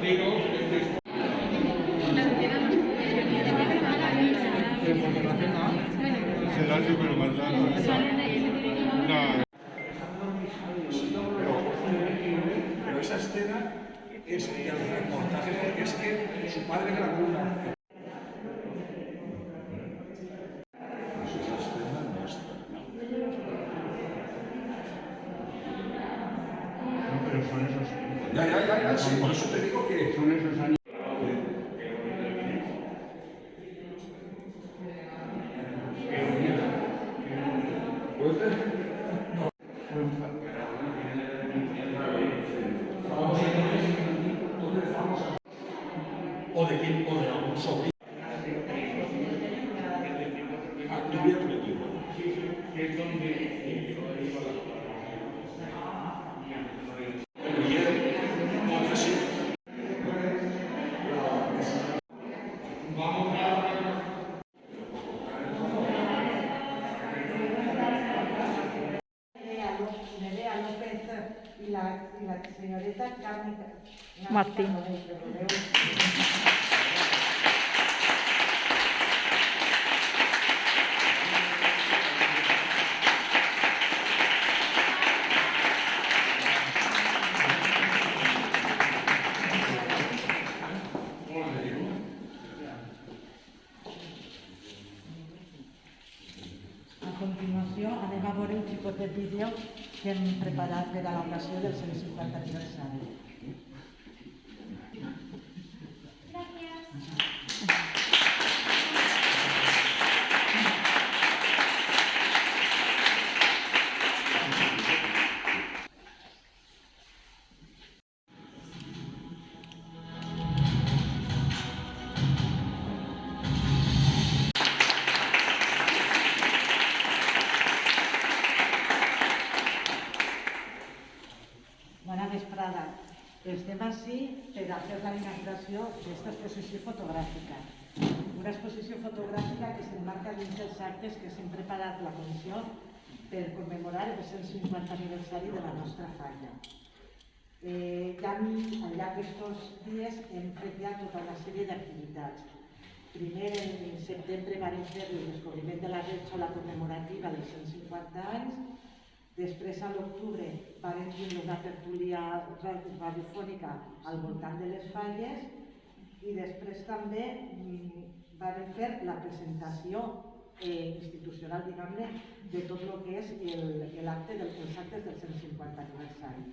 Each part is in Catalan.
Pero esa escena es el reportaje, es que su padre grabó una... Esa escena no está. No, pero son esos... Ya, sí, por eso te digo que... Son esos años. O de quién, o de algún sobrino. Tuviera tu equipo. Es donde... Nerea López y la señorita Carmen Martín. A continuació anem a veure un xicotet vídeo que hem preparat per a l'ocasió del 150 aniversari. Bona vesprada. Estem ací per a fer la inauguració d'aquesta exposició fotogràfica. Una exposició fotogràfica que s'emmarca dins dels actes que s'hem preparat la comissió per commemorar el 150 aniversari de la nostra falla. Ja al llarg d'aquests dies hem fet ja tota una sèrie d'activitats. Primer, en setembre vam fer el descobriment de la rètxola commemorativa dels 150 anys. Després, a l'octubre, vam tindre una tertúlia radiofònica al voltant de les falles i després també vam fer la presentació institucional, diguem-ne, de tot el que és els actes del 150 aniversari.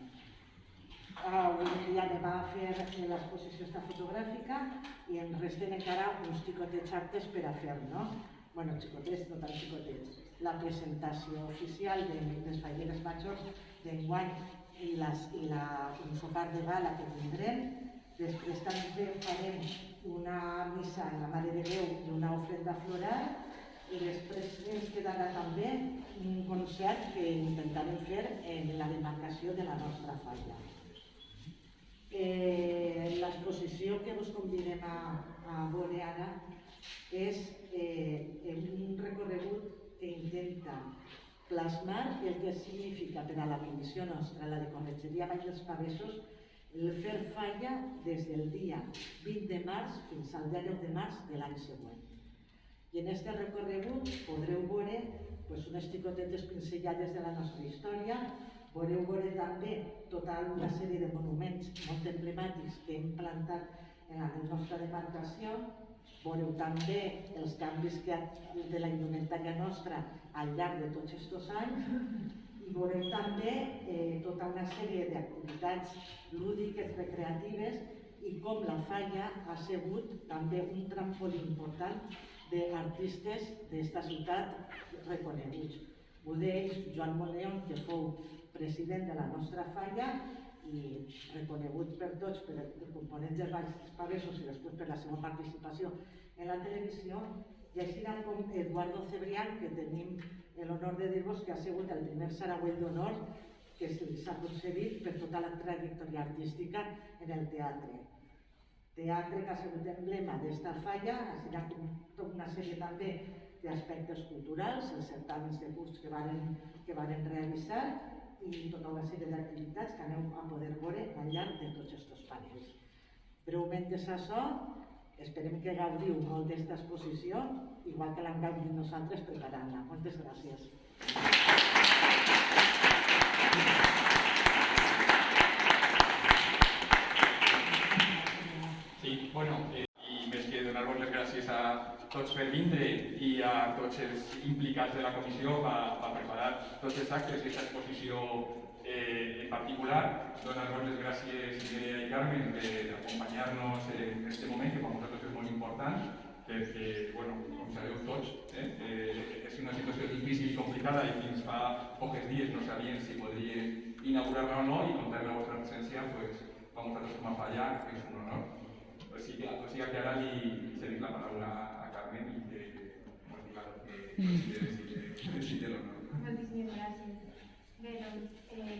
Avui anem a fer l'exposició fotogràfica i ens resten encara uns xicotets actes per a fer, no? Bueno, xicotets, no tan xicotets. La presentació oficial de les falleres majors d'enguany i un sopar de gala que tindrem. Després també farem una missa en la Mare de Déu i una ofrenda floral i després ens quedarà també un concert que intentarem fer en la demarcació de la nostra falla. L'exposició que us convidem a veure ara és un recorregut que intenta plasmar el que significa per a la condició nostra, la de Corretgeria Vall dels Pavessos, el fer falla des del dia 20 de març fins al dia 10 de març de l'any següent. I en aquest recorregut podreu veure unes xicotetes pinzellades de la nostra història, podreu veure també tota una sèrie de monuments molt emblemàtics que hem plantat en la nostra demarcació, veureu també els canvis de la indumentària nostra al llarg de tots aquests anys i veureu també tota una sèrie d'activitats lúdiques, recreatives i com la falla ha sigut també un trampolí important d'artistes d'esta ciutat reconeguts. Un d'ells, Joan Moleón, que fou president de la nostra falla i reconegut per tots per el component dels Valls Pavessos i després per la seva participació en la televisió, i així com Eduardo Cebrián, que tenim l'honor de dir-vos que ha sigut el primer saragüell d'honor que s'ha concedit per tota la trajectòria artística en el teatre. Teatre que ha sigut emblema d'esta falla, així com tota una sèrie també d'aspectes culturals, els certàmens de curs que varen realitzar i tota una sèrie d'activitats que aneu a poder veure al llarg de tots aquests panels. Breument és això, esperem que gaudiu molt d'esta exposició, igual que l'hem gaudit nosaltres preparant-la. Moltes gràcies. Sí, bueno, i més que donar-vos les gràcies a tots per vindre i a tots els implicats de la comissió per preparar tots els actes i aquesta exposició en particular, donar-vos les gràcies a Carmen d'acompanyar-nos en aquest moment, que per nosaltres és molt important, perquè, bueno, com sabeu tots, és una situació difícil i complicada i fins fa pocs dies no sabien si podrien inaugurar-la o no, i comptar amb la vostra presència, pues, per nosaltres com a fallar, que és un honor. O sigui que ara li cedim la paraula a Carmen i que ens diga el que consideri l'honor. Moltíssimes gràcies. Bé, doncs,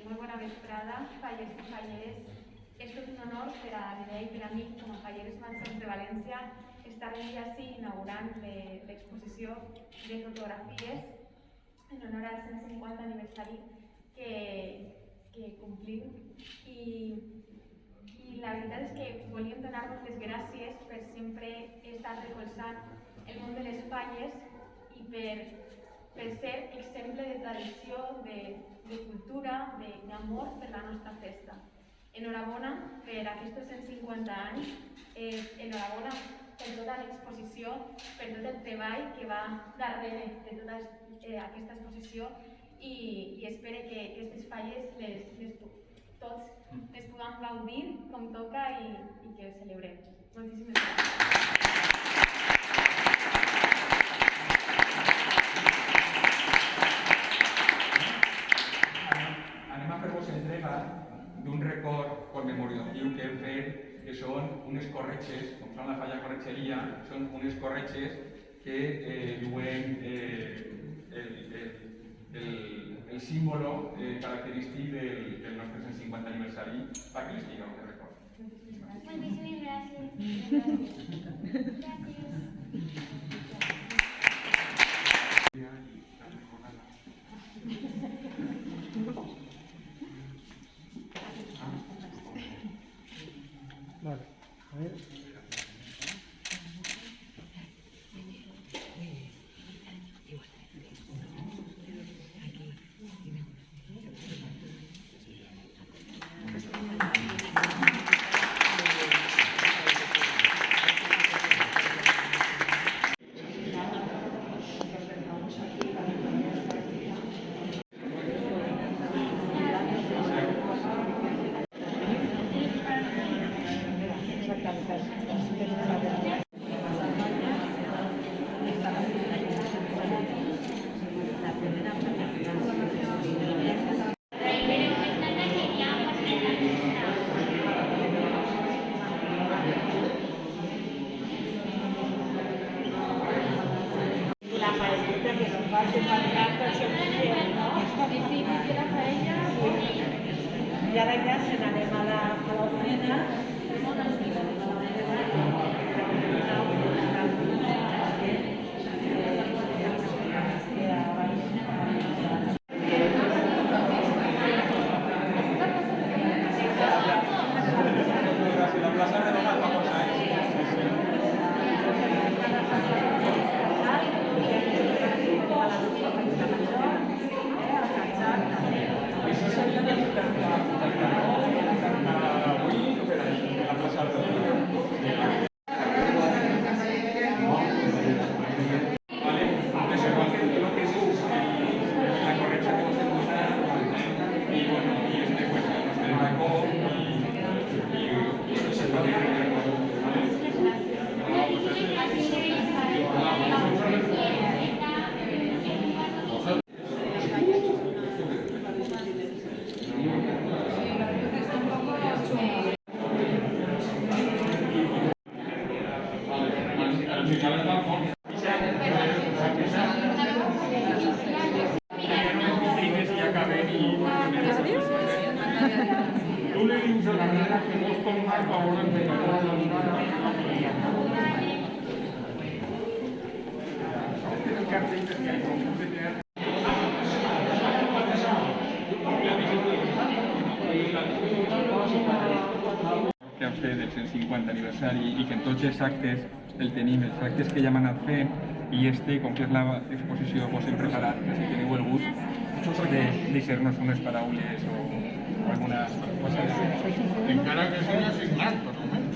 molt bona vesprada, fallers i falleres. És tot un honor per a l'Idea i per a mi, com a falleres manxons de València, estar avui ací inaugurant l'exposició de fotografies en honor al 150 aniversari que complim. I la veritat és que volíem donar-vos les gràcies per sempre estar recolzant el món de les falles i per ser exemple de tradició, de cultura, d'amor per la nostra festa. Enhorabona per aquests 150 anys, enhorabona per tota l'exposició, per tot el treball que va darrere de tota aquesta exposició i espero que aquestes falles tots les puguem gaudir com toca i que ho celebrem. Moltíssimes gràcies. Anem a fer-vos entrega d'un record commemoratiu que hem fet, que són unes corretxes, com són la falla corretxeria, són unes corretxes que duen el símbolo característic del nostre 150 aniversari, perquè les digueu de record. Moltíssimes gràcies. Vale, a ver. I ara ja se n'anem a l'oficina. La plaça redona fa molts anys. Avui operaria la plaça redona. Vale, reservar lo que diu la correcció que us hem donat i bueno, i este pues el nostre racó i se pot dir el racó. Tu li dius a la nena que no es pot anar a veure que que han fet és el 50 aniversari i que en tots els actes el tenim, els actes que ja hem anat fent, i com que és l'exposició, us hem preparat, que si teniu el gust de deixar-nos unes paraules o alguna cosa. Encara que sigui signat, per almenys.